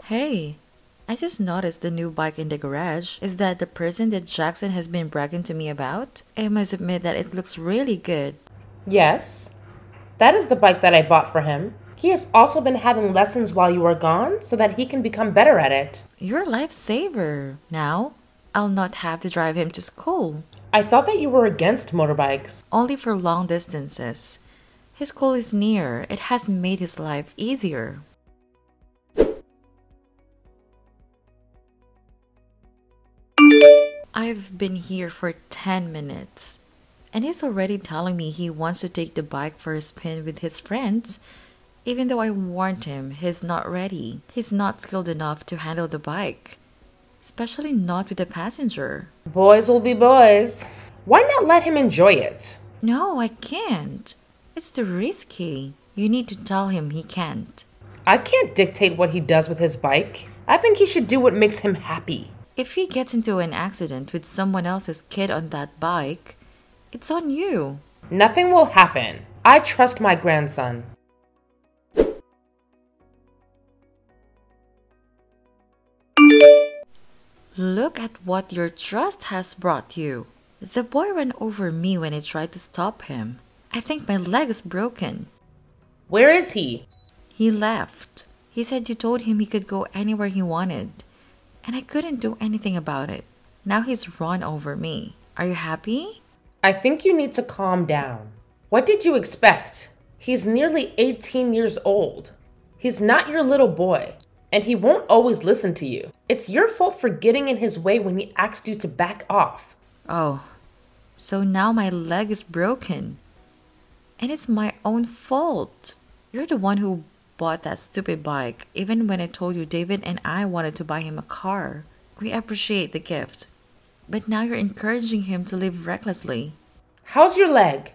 Hey, I just noticed the new bike in the garage. Is that the person that Jackson has been bragging to me about? I must admit that it looks really good. Yes, that is the bike that I bought for him. He has also been having lessons while you are gone so that he can become better at it. You're a lifesaver. Now, I'll not have to drive him to school. I thought that you were against motorbikes. Only for long distances. His school is near. It has made his life easier. I've been here for 10 minutes. And he's already telling me he wants to take the bike for a spin with his friends. Even though I warned him he's not ready. He's not skilled enough to handle the bike. Especially not with a passenger. Boys will be boys. Why not let him enjoy it? No, I can't. It's too risky. You need to tell him he can't. I can't dictate what he does with his bike. I think he should do what makes him happy. If he gets into an accident with someone else's kid on that bike, it's on you. Nothing will happen. I trust my grandson. Look at what your trust has brought you. The boy ran over me when I tried to stop him. I think my leg is broken. Where is he? He left. He said you told him he could go anywhere he wanted. And I couldn't do anything about it. Now he's run over me. Are you happy? I think you need to calm down. What did you expect? He's nearly 18 years old. He's not your little boy, and he won't always listen to you. It's your fault for getting in his way when he asked you to back off. Oh, so now my leg is broken. And it's my own fault. You're the one who bought that stupid bike, even when I told you David and I wanted to buy him a car. We appreciate the gift. But now you're encouraging him to live recklessly. How's your leg?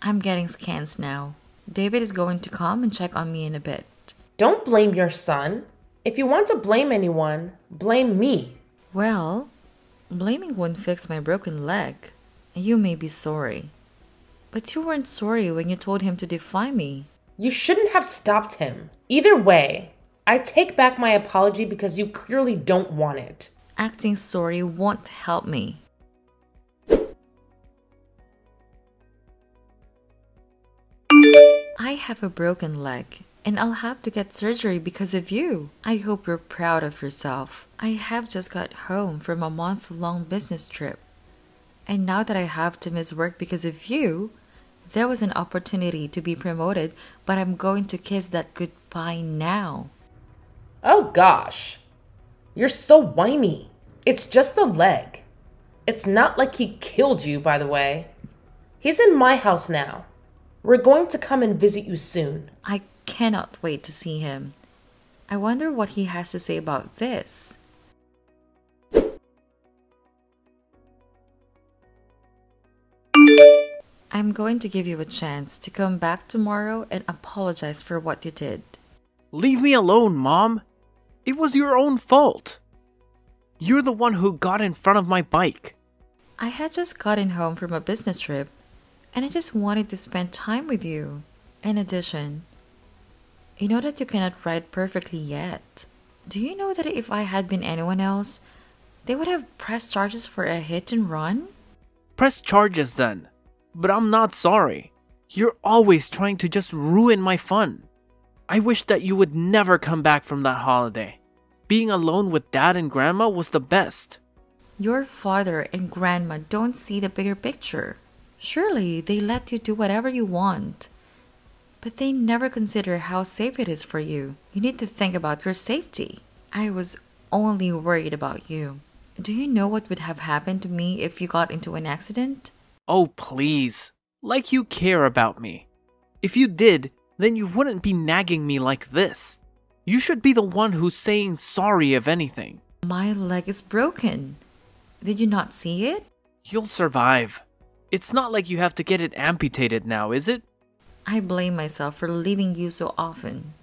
I'm getting scans now. David is going to come and check on me in a bit. Don't blame your son. If you want to blame anyone, blame me. Well, blaming won't fix my broken leg. You may be sorry. But you weren't sorry when you told him to defy me. You shouldn't have stopped him. Either way, I take back my apology because you clearly don't want it. Acting sorry won't help me. I have a broken leg, and I'll have to get surgery because of you. I hope you're proud of yourself. I have just got home from a month-long business trip. And now that I have to miss work because of you, there was an opportunity to be promoted, but I'm going to kiss that goodbye now. Oh gosh, you're so whiny. It's just a leg. It's not like he killed you, by the way. He's in my house now. We're going to come and visit you soon. I cannot wait to see him. I wonder what he has to say about this. I'm going to give you a chance to come back tomorrow and apologize for what you did. Leave me alone, Mom. It was your own fault. You're the one who got in front of my bike. I had just gotten home from a business trip, and I just wanted to spend time with you. In addition, you know that you cannot ride perfectly yet. Do you know that if I had been anyone else, they would have pressed charges for a hit and run? Press charges then. But I'm not sorry. You're always trying to just ruin my fun. I wish that you would never come back from that holiday. Being alone with Dad and Grandma was the best. Your father and grandma don't see the bigger picture. Surely they let you do whatever you want. But they never consider how safe it is for you. You need to think about your safety. I was only worried about you. Do you know what would have happened to me if you got into an accident? Oh, please. Like you care about me. If you did, then you wouldn't be nagging me like this. You should be the one who's saying sorry if anything. My leg is broken. Did you not see it? You'll survive. It's not like you have to get it amputated now, is it? I blame myself for leaving you so often.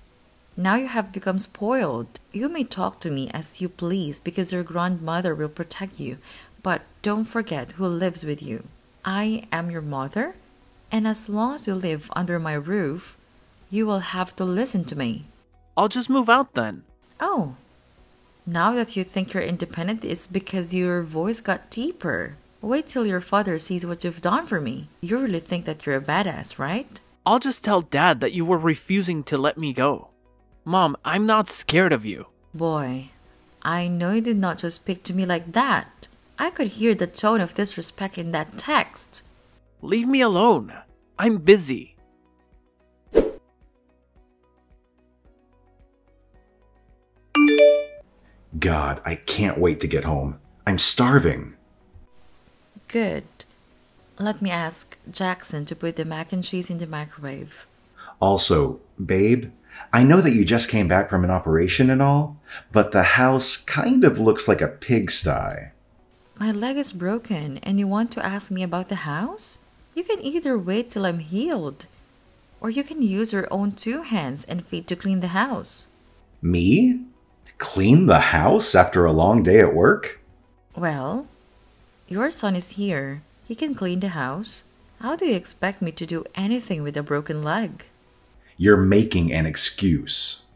Now you have become spoiled. You may talk to me as you please because your grandmother will protect you, but don't forget who lives with you. I am your mother, and as long as you live under my roof, you will have to listen to me. I'll just move out then. Oh, Now that you think you're independent, it's because your voice got deeper. Wait till your father sees what you've done for me. You really think that you're a badass, right? I'll just tell Dad that you were refusing to let me go. Mom, I'm not scared of you. Boy, I know you did not just speak to me like that. I could hear the tone of disrespect in that text. Leave me alone. I'm busy. God, I can't wait to get home. I'm starving. Good. Let me ask Jackson to put the mac and cheese in the microwave. Also, babe, I know that you just came back from an operation and all, but the house kind of looks like a pigsty. My leg is broken and you want to ask me about the house? You can either wait till I'm healed, or you can use your own 2 hands and feet to clean the house. Me? Clean the house after a long day at work? Well, your son is here. He can clean the house. How do you expect me to do anything with a broken leg? You're making an excuse.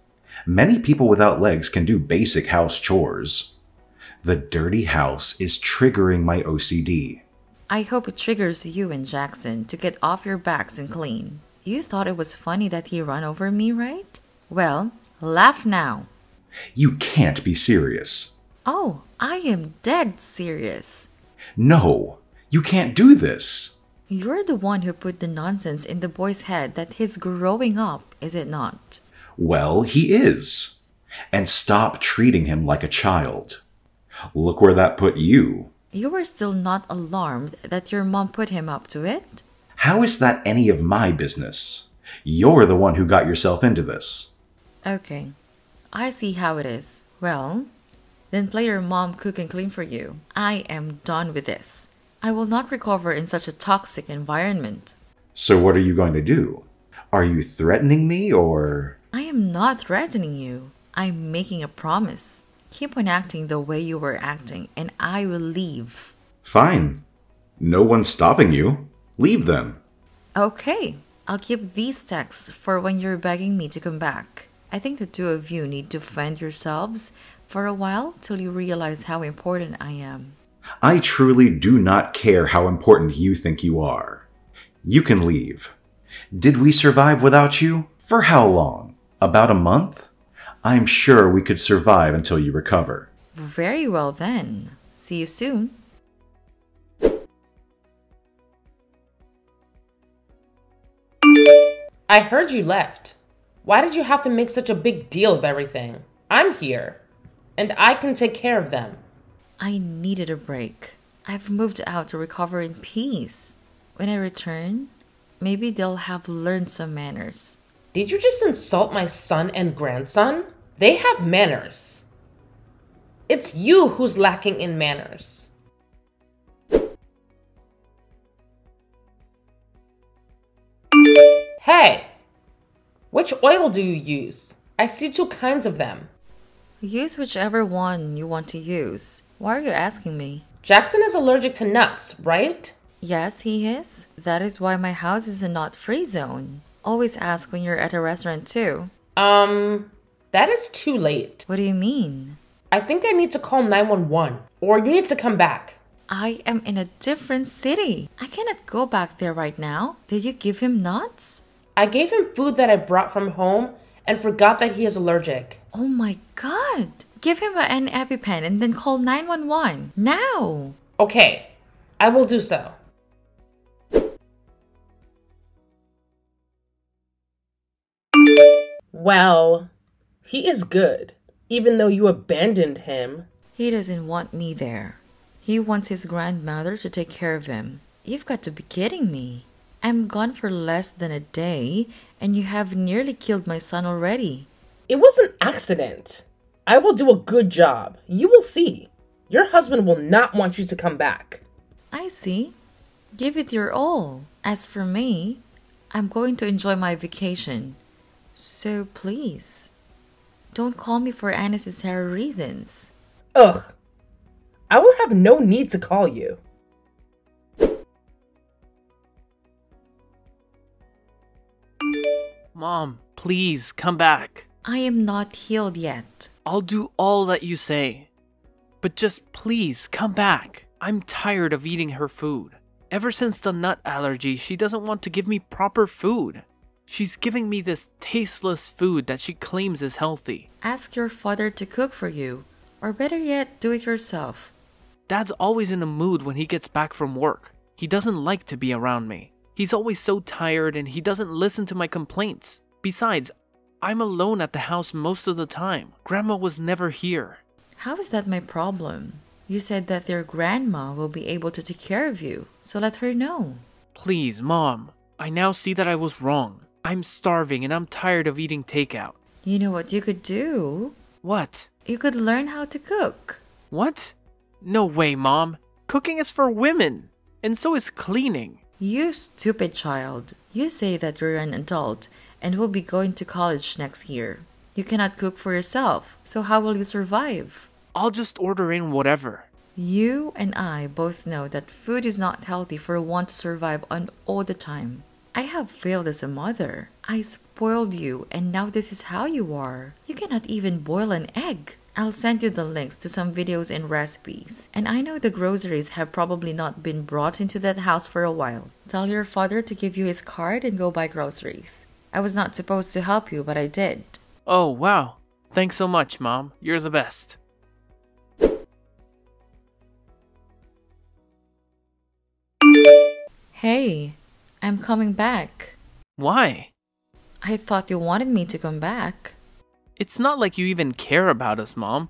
Many people without legs can do basic house chores. The dirty house is triggering my OCD. I hope it triggers you and Jackson to get off your backs and clean. You thought it was funny that he ran over me, right? Well, laugh now. You can't be serious. Oh, I am dead serious. No, you can't do this. You're the one who put the nonsense in the boy's head that he's growing up, is it not? Well, he is. And stop treating him like a child. Look where that put you. You were still not alarmed that your mom put him up to it? How is that any of my business? You're the one who got yourself into this. Okay, I see how it is. Well, then play your mom cook and clean for you. I am done with this. I will not recover in such a toxic environment. So what are you going to do? Are you threatening me or... I am not threatening you. I'm making a promise. Keep on acting the way you were acting, and I will leave. Fine. No one's stopping you. Leave then. Okay, I'll keep these texts for when you're begging me to come back. I think the 2 of you need to fend yourselves for a while till you realize how important I am. I truly do not care how important you think you are. You can leave. Did we survive without you? For how long? About a month? I'm sure we could survive until you recover. Very well then. See you soon. I heard you left. Why did you have to make such a big deal of everything? I'm here, and I can take care of them. I needed a break. I've moved out to recover in peace. When I return, maybe they'll have learned some manners. Did you just insult my son and grandson? They have manners. It's you who's lacking in manners. Hey, which oil do you use? I see 2 kinds of them. Use whichever one you want to use. Why are you asking me? Jackson is allergic to nuts, right? Yes, he is. That is why my house is a nut-free zone. Always ask when you're at a restaurant too. That is too late. What do you mean? I think I need to call 911, or you need to come back. I am in a different city. I cannot go back there right now. Did you give him nuts? I gave him food that I brought from home and forgot that he is allergic. Oh my god. Give him an EpiPen and then call 911. Now! Okay, I will do so. Well, he is good, even though you abandoned him. He doesn't want me there. He wants his grandmother to take care of him. You've got to be kidding me. I'm gone for less than a day, and you have nearly killed my son already. It was an accident. I will do a good job. You will see. Your husband will not want you to come back. I see. Give it your all. As for me, I'm going to enjoy my vacation. So please, don't call me for unnecessary reasons. Ugh. I will have no need to call you. Mom, please come back. I am not healed yet. I'll do all that you say. But just please come back. I'm tired of eating her food. Ever since the nut allergy, she doesn't want to give me proper food. She's giving me this tasteless food that she claims is healthy. Ask your father to cook for you, or better yet, do it yourself. Dad's always in a mood when he gets back from work. He doesn't like to be around me. He's always so tired and he doesn't listen to my complaints. Besides, I'm alone at the house most of the time. Grandma was never here. How is that my problem? You said that your grandma will be able to take care of you, so let her know. Please, Mom. I now see that I was wrong. I'm starving and I'm tired of eating takeout. You know what you could do? What? You could learn how to cook. What? No way, Mom. Cooking is for women. And so is cleaning. You stupid child. You say that you're an adult and will be going to college next year. You cannot cook for yourself, so how will you survive? I'll just order in whatever. You and I both know that food is not healthy for one to survive on all the time. I have failed as a mother. I spoiled you and now this is how you are. You cannot even boil an egg. I'll send you the links to some videos and recipes. And I know the groceries have probably not been brought into that house for a while. Tell your father to give you his card and go buy groceries. I was not supposed to help you, but I did. Oh, wow. Thanks so much, Mom. You're the best. Hey, I'm coming back. Why? I thought you wanted me to come back. It's not like you even care about us, Mom.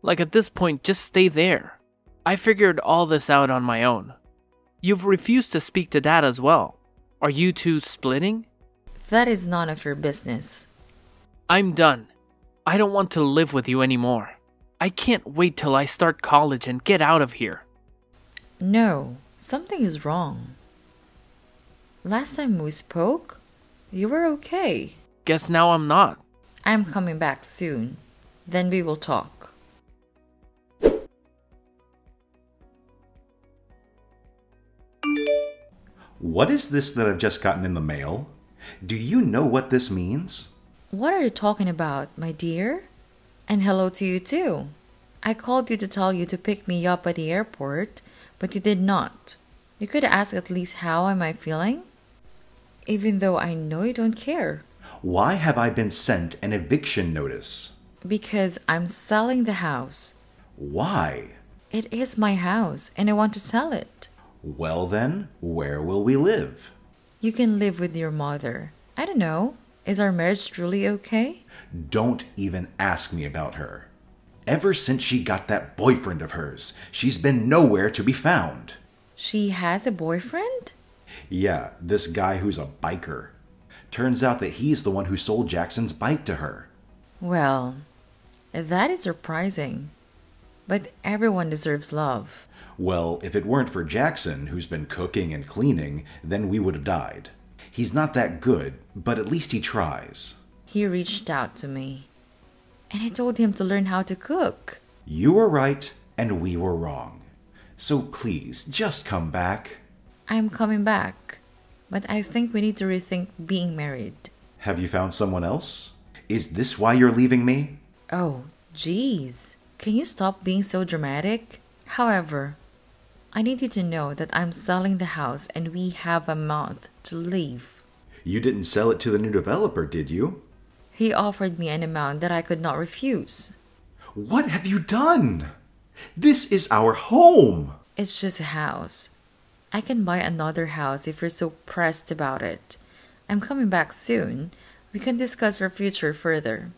Like at this point, just stay there. I figured all this out on my own. You've refused to speak to Dad as well. Are you two splitting? That is none of your business. I'm done. I don't want to live with you anymore. I can't wait till I start college and get out of here. No, something is wrong. Last time we spoke, you were okay. Guess now I'm not. I'm coming back soon. Then we will talk. What is this that I've just gotten in the mail? Do you know what this means? What are you talking about, my dear? And hello to you too. I called you to tell you to pick me up at the airport, but you did not. You could ask at least how am I feeling? Even though I know you don't care. Why have I been sent an eviction notice? Because I'm selling the house. Why? It is my house and I want to sell it. Well then, where will we live? You can live with your mother. I don't know. Is our marriage truly okay? Don't even ask me about her. Ever since she got that boyfriend of hers, she's been nowhere to be found. She has a boyfriend? Yeah, this guy who's a biker. Turns out that he's the one who sold Jackson's bike to her. Well, that is surprising. But everyone deserves love. Well, if it weren't for Jackson, who's been cooking and cleaning, then we would have died. He's not that good, but at least he tries. He reached out to me. And I told him to learn how to cook. You were right, and we were wrong. So please, just come back. I'm coming back. But I think we need to rethink being married. Have you found someone else? Is this why you're leaving me? Oh, geez. Can you stop being so dramatic? However, I need you to know that I'm selling the house and we have a month to leave. You didn't sell it to the new developer, did you? He offered me an amount that I could not refuse. What have you done? This is our home. It's just a house. I can buy another house if you're so pressed about it. I'm coming back soon. We can discuss our future further.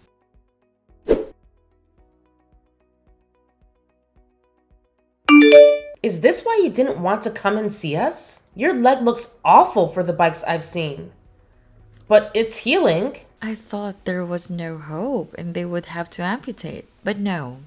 Is this why you didn't want to come and see us? Your leg looks awful for the bikes I've seen. But it's healing. I thought there was no hope and they would have to amputate, but no.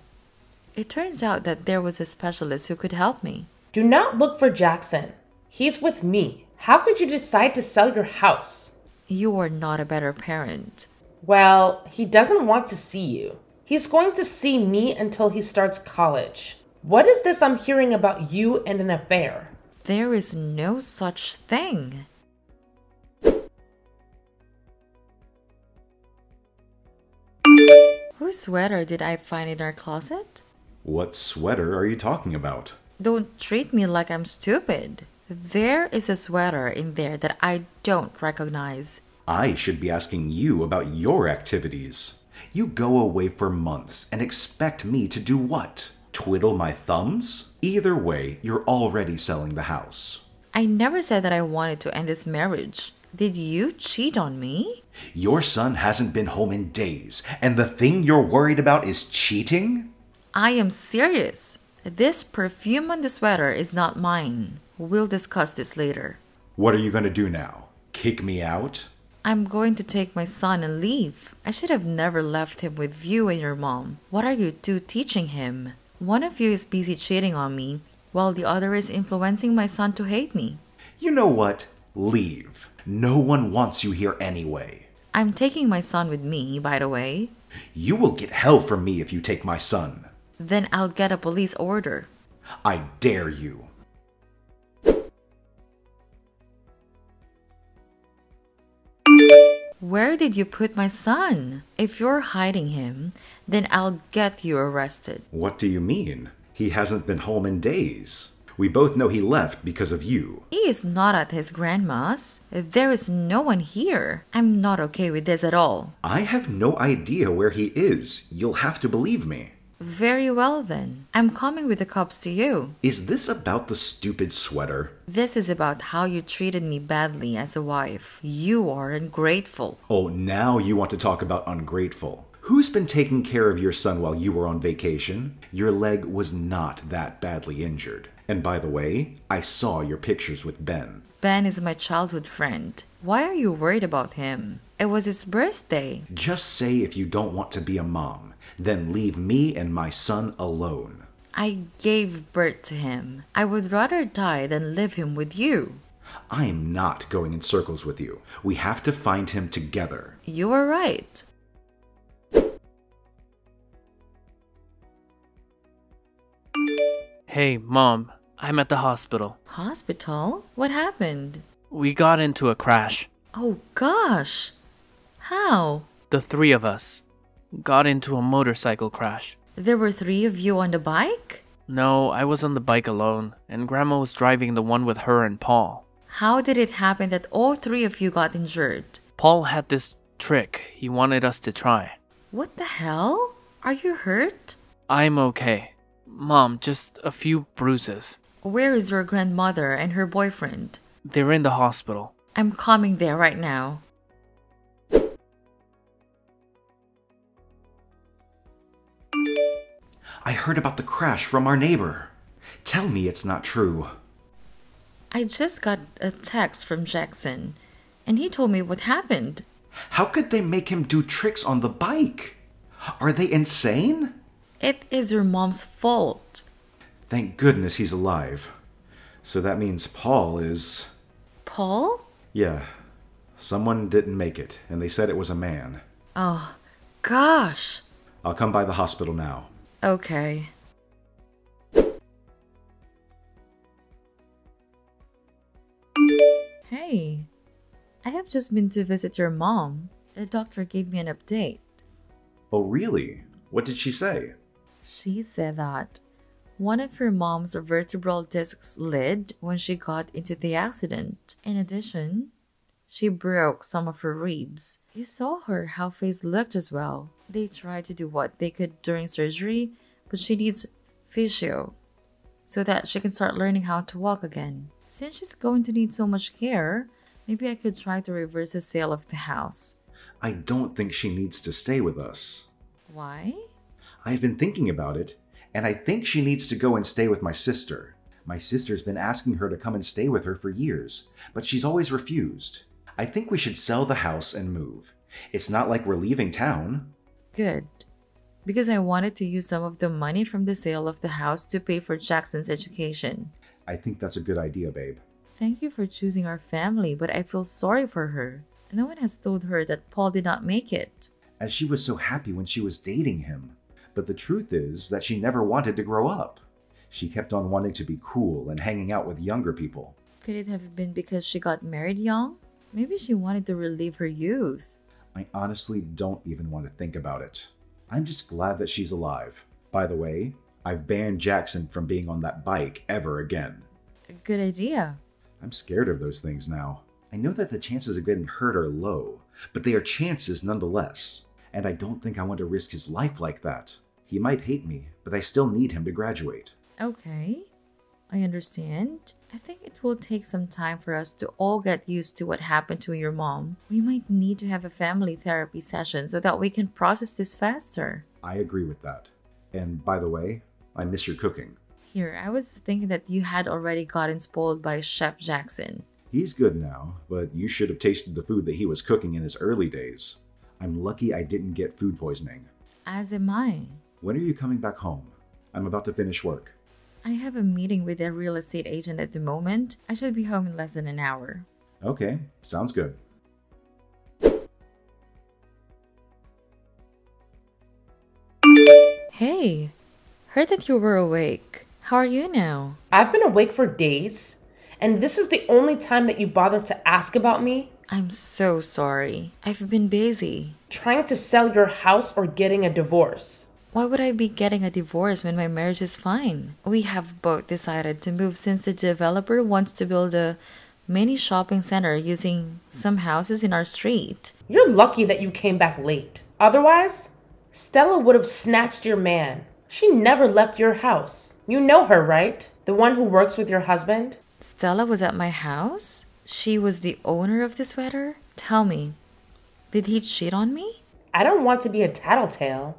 It turns out that there was a specialist who could help me. Do not look for Jackson. He's with me. How could you decide to sell your house? You are not a better parent. Well, he doesn't want to see you. He's going to see me until he starts college. What is this I'm hearing about you and an affair? There is no such thing. Whose sweater did I find in our closet? What sweater are you talking about? Don't treat me like I'm stupid. There is a sweater in there that I don't recognize. I should be asking you about your activities. You go away for months and expect me to do what? Twiddle my thumbs? Either way, you're already selling the house. I never said that I wanted to end this marriage. Did you cheat on me? Your son hasn't been home in days, and the thing you're worried about is cheating? I am serious. This perfume on the sweater is not mine. We'll discuss this later. What are you going to do now? Kick me out? I'm going to take my son and leave. I should have never left him with you and your mom. What are you two teaching him? One of you is busy cheating on me, while the other is influencing my son to hate me. You know what? Leave. No one wants you here anyway. I'm taking my son with me, by the way. You will get hell from me if you take my son. Then I'll get a police order. I dare you. Where did you put my son? If you're hiding him, then I'll get you arrested. What do you mean? He hasn't been home in days. We both know he left because of you. He is not at his grandma's. There is no one here. I'm not okay with this at all. I have no idea where he is. You'll have to believe me. Very well then. I'm coming with the cops to you. Is this about the stupid sweater? This is about how you treated me badly as a wife. You are ungrateful. Oh, now you want to talk about ungrateful. Who's been taking care of your son while you were on vacation? Your leg was not that badly injured. And by the way, I saw your pictures with Ben. Ben is my childhood friend. Why are you worried about him? It was his birthday. Just say if you don't want to be a mom. Then leave me and my son alone. I gave birth to him. I would rather die than leave him with you. I am not going in circles with you. We have to find him together. You are right. Hey, Mom, I'm at the hospital. Hospital? What happened? We got into a crash. Oh gosh. How? The three of us got into a motorcycle crash. There were 3 of you on the bike? No, I was on the bike alone, and Grandma was driving the one with her and Paul. How did it happen that all 3 of you got injured? Paul had this trick he wanted us to try. What the hell? Are you hurt? I'm okay. Mom, just a few bruises. Where is your grandmother and her boyfriend? They're in the hospital. I'm coming there right now. I heard about the crash from our neighbor. Tell me it's not true. I just got a text from Jackson, and he told me what happened. How could they make him do tricks on the bike? Are they insane? It is your mom's fault. Thank goodness he's alive. So that means Paul is... Paul? Yeah. Someone didn't make it, and they said it was a man. Oh, gosh. I'll come by the hospital now. Okay. Hey, I have just been to visit your mom. The doctor gave me an update. Oh, really? What did she say? She said that one of her mom's vertebral discs slid when she got into the accident. In addition, she broke some of her ribs. You saw how face looked as well. They tried to do what they could during surgery, but she needs physio so that she can start learning how to walk again. Since she's going to need so much care, maybe I could try to reverse the sale of the house. I don't think she needs to stay with us. Why? I've been thinking about it, and I think she needs to go and stay with my sister. My sister's been asking her to come and stay with her for years, but she's always refused. I think we should sell the house and move. It's not like we're leaving town. Good. Because I wanted to use some of the money from the sale of the house to pay for Jackson's education. I think that's a good idea, babe. Thank you for choosing our family, but I feel sorry for her. No one has told her that Paul did not make it. As she was so happy when she was dating him. But the truth is that she never wanted to grow up. She kept on wanting to be cool and hanging out with younger people. Could it have been because she got married young? Maybe she wanted to relive her youth. I honestly don't even want to think about it. I'm just glad that she's alive. By the way, I've banned Jackson from being on that bike ever again. Good idea. I'm scared of those things now. I know that the chances of getting hurt are low, but they are chances nonetheless. And I don't think I want to risk his life like that. He might hate me, but I still need him to graduate. Okay, I understand. I think it will take some time for us to all get used to what happened to your mom. We might need to have a family therapy session so that we can process this faster. I agree with that. And by the way, I miss your cooking. Here, I was thinking that you had already gotten spoiled by Chef Jackson. He's good now, but you should have tasted the food that he was cooking in his early days. I'm lucky I didn't get food poisoning. As am I. When are you coming back home? I'm about to finish work. I have a meeting with a real estate agent at the moment. I should be home in less than an hour. Okay, sounds good. Hey, heard that you were awake. How are you now? I've been awake for days, and this is the only time that you bothered to ask about me? I'm so sorry. I've been busy. Trying to sell your house or getting a divorce? Why would I be getting a divorce when my marriage is fine? We have both decided to move since the developer wants to build a mini shopping center using some houses in our street. You're lucky that you came back late. Otherwise, Stella would have snatched your man. She never left your house. You know her, right? The one who works with your husband? Stella was at my house? She was the owner of the sweater? Tell me, did he cheat on me? I don't want to be a tattletale,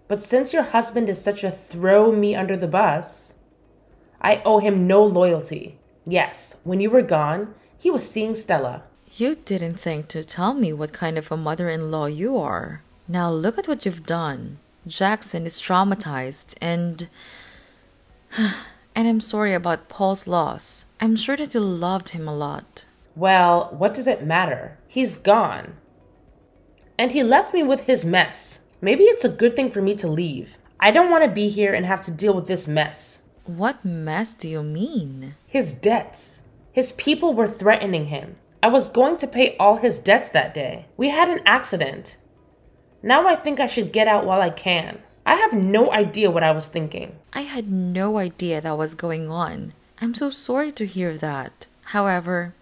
but since your husband is such a throw me under the bus, I owe him no loyalty. Yes, when you were gone, he was seeing Stella. You didn't think to tell me what kind of a mother-in-law you are. Now look at what you've done. Jackson is traumatized and I'm sorry about Paul's loss. I'm sure that you loved him a lot. Well, what does it matter? He's gone. And he left me with his mess. Maybe it's a good thing for me to leave. I don't want to be here and have to deal with this mess. What mess do you mean? His debts. His people were threatening him. I was going to pay all his debts that day. We had an accident. Now I think I should get out while I can. I have no idea what I was thinking. I had no idea that was going on. I'm so sorry to hear that. However,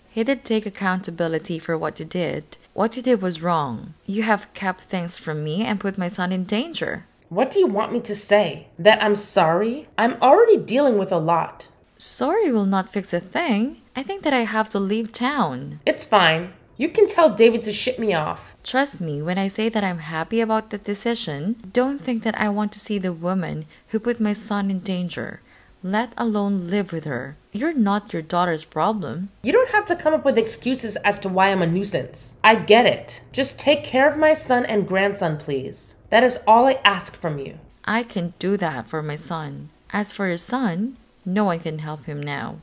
he did take accountability for what you did. What you did was wrong. You have kept things from me and put my son in danger. What do you want me to say? That I'm sorry? I'm already dealing with a lot. Sorry will not fix a thing. I think that I have to leave town. It's fine. You can tell David to ship me off. Trust me when I say that I'm happy about the decision. Don't think that I want to see the woman who put my son in danger, let alone live with her. You're not your daughter's problem. You don't have to come up with excuses as to why I'm a nuisance. I get it. Just take care of my son and grandson, please. That is all I ask from you. I can do that for my son. As for your son, no one can help him now.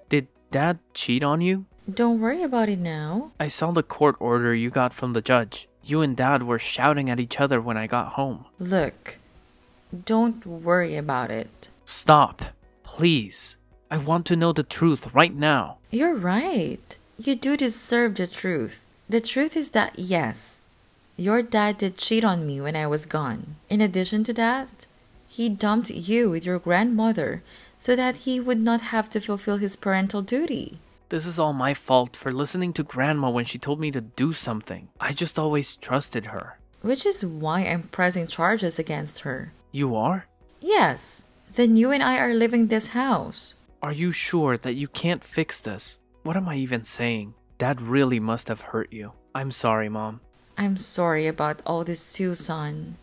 Did Dad cheat on you? Don't worry about it now. I saw the court order you got from the judge. You and Dad were shouting at each other when I got home. Look, don't worry about it. Stop, please. I want to know the truth right now. You're right. You do deserve the truth. The truth is that yes, your dad did cheat on me when I was gone. In addition to that, he dumped you with your grandmother so that he would not have to fulfill his parental duty. This is all my fault for listening to Grandma when she told me to do something. I just always trusted her. Which is why I'm pressing charges against her. You are? Yes. Then you and I are leaving this house. Are you sure that you can't fix this? What am I even saying? Dad really must have hurt you. I'm sorry, Mom. I'm sorry about all this too, son.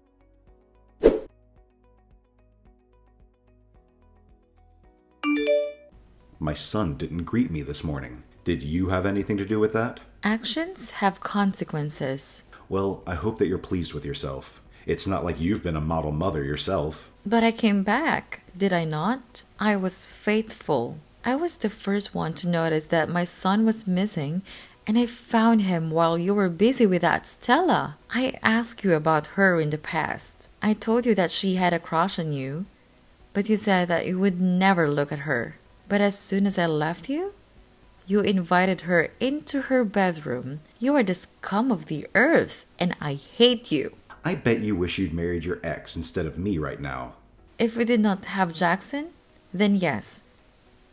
My son didn't greet me this morning. Did you have anything to do with that? Actions have consequences. Well, I hope that you're pleased with yourself. It's not like you've been a model mother yourself. But I came back, did I not? I was faithful. I was the first one to notice that my son was missing, and I found him while you were busy with that Stella. I asked you about her in the past. I told you that she had a crush on you, but you said that you would never look at her. But as soon as I left you, You invited her into her bedroom. You are the scum of the earth, and I hate you. I bet you wish you'd married your ex instead of me right now. If we did not have Jackson, then yes,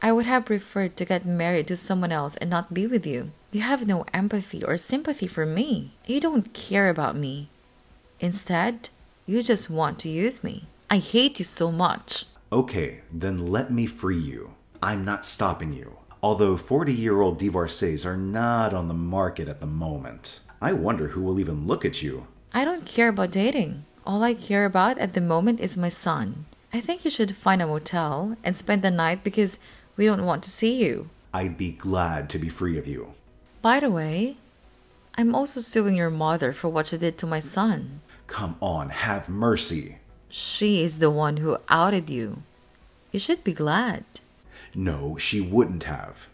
I would have preferred to get married to someone else and not be with you. You have no empathy or sympathy for me. You don't care about me. Instead, you just want to use me. I hate you so much. Okay, then let me free you. I'm not stopping you. Although 40-year-old divorcees are not on the market at the moment. I wonder who will even look at you. I don't care about dating. All I care about at the moment is my son. I think you should find a motel and spend the night because we don't want to see you. I'd be glad to be free of you. By the way, I'm also suing your mother for what she did to my son. Come on, have mercy. She is the one who outed you. You should be glad. No, she wouldn't have.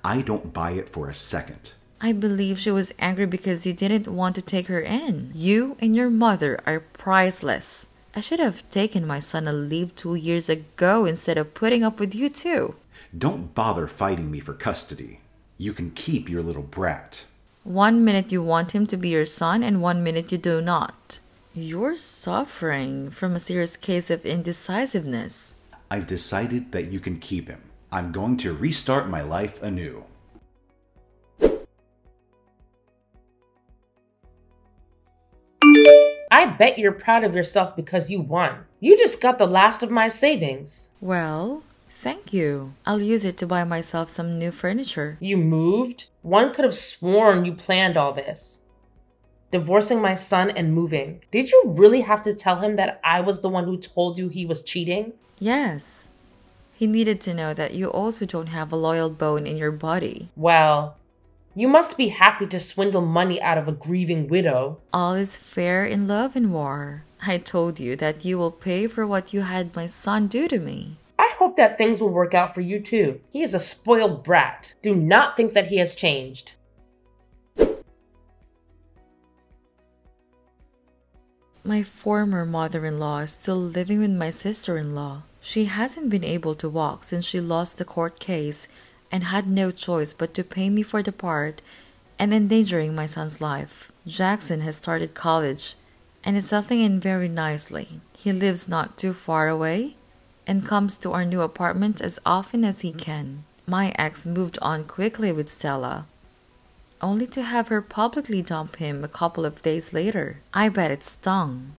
I don't buy it for a second. I believe she was angry because you didn't want to take her in. You and your mother are priceless. I should have taken my son a leave 2 years ago instead of putting up with you too. Don't bother fighting me for custody. You can keep your little brat. 1 minute you want him to be your son and 1 minute you do not. You're suffering from a serious case of indecisiveness. I've decided that you can keep him. I'm going to restart my life anew. I bet you're proud of yourself because you won. You just got the last of my savings. Well, thank you. I'll use it to buy myself some new furniture. You moved? One could have sworn you planned all this. Divorcing my son and moving. Did you really have to tell him that I was the one who told you he was cheating? Yes. He needed to know that you also don't have a loyal bone in your body. Well, you must be happy to swindle money out of a grieving widow. All is fair in love and war. I told you that you will pay for what you had my son do to me. I hope that things will work out for you too. He is a spoiled brat. Do not think that he has changed. My former mother-in-law is still living with my sister-in-law. She hasn't been able to walk since she lost the court case and had no choice but to pay me for the part and endangering my son's life. Jackson has started college and is settling in very nicely. He lives not too far away and comes to our new apartment as often as he can. My ex moved on quickly with Stella, only to have her publicly dump him a couple of days later. I bet it stung.